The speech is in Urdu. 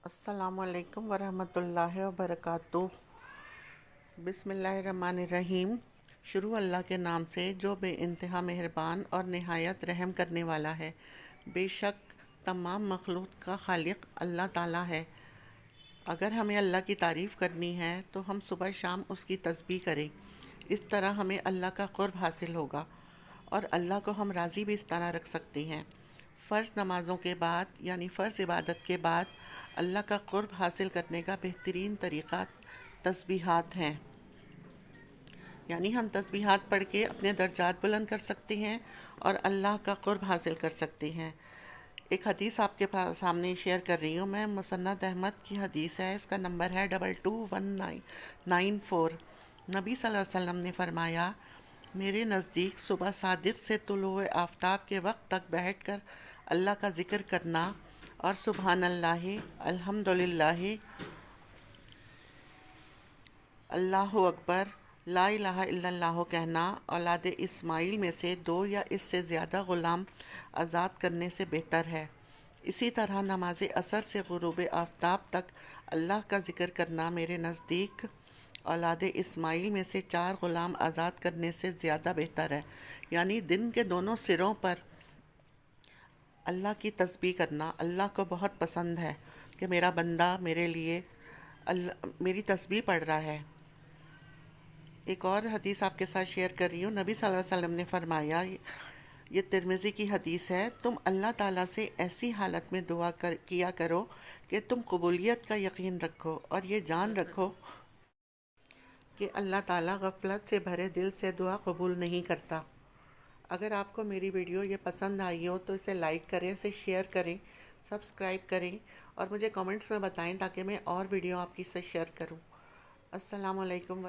السلام علیکم ورحمۃ اللہ وبرکاتہ۔ بسم اللہ الرحمن الرحیم۔ شروع اللہ کے نام سے جو بے انتہا مہربان اور نہایت رحم کرنے والا ہے۔ بے شک تمام مخلوق کا خالق اللہ تعالیٰ ہے۔ اگر ہمیں اللہ کی تعریف کرنی ہے تو ہم صبح شام اس کی تسبیح کریں، اس طرح ہمیں اللہ کا قرب حاصل ہوگا اور اللہ کو ہم راضی بھی اس طرح رکھ سکتے ہیں۔ فرض نمازوں کے بعد یعنی فرض عبادت کے بعد اللہ کا قرب حاصل کرنے کا بہترین طریقہ تسبیحات ہیں، یعنی ہم تسبیحات پڑھ کے اپنے درجات بلند کر سکتے ہیں اور اللہ کا قرب حاصل کر سکتے ہیں۔ ایک حدیث آپ کے سامنے شیئر کر رہی ہوں میں، مسند احمد کی حدیث ہے، اس کا نمبر ہے 221994۔ نبی صلی اللہ علیہ وسلم نے فرمایا، میرے نزدیک صبح صادق سے طلوع آفتاب کے وقت تک بیٹھ کر اللہ کا ذکر کرنا اور سبحان اللہ، الحمدللہ، اللہ اکبر، لا الہ الا اللہ کہنا اولاد اسماعیل میں سے 2 یا اس سے زیادہ غلام آزاد کرنے سے بہتر ہے۔ اسی طرح نماز عصر سے غروب آفتاب تک اللہ کا ذکر کرنا میرے نزدیک اولاد اسماعیل میں سے 4 غلام آزاد کرنے سے زیادہ بہتر ہے۔ یعنی دن کے دونوں سروں پر اللہ کی تسبیح کرنا اللہ کو بہت پسند ہے کہ میرا بندہ میرے لیے میری تسبیح پڑھ رہا ہے۔ ایک اور حدیث آپ کے ساتھ شیئر کر رہی ہوں، نبی صلی اللہ علیہ وسلم نے فرمایا، یہ ترمذی کی حدیث ہے، تم اللہ تعالیٰ سے ایسی حالت میں دعا کیا کرو کہ تم قبولیت کا یقین رکھو اور یہ جان رکھو کہ اللہ تعالیٰ غفلت سے بھرے دل سے دعا قبول نہیں کرتا۔ اگر آپ کو میری ویڈیو یہ پسند آئی ہو تو اسے لائک کریں، اسے شیئر کریں، سبسکرائب کریں اور مجھے کمنٹس میں بتائیں تاکہ میں اور ویڈیو آپ کی سے شیئر کروں۔ السلام علیکم۔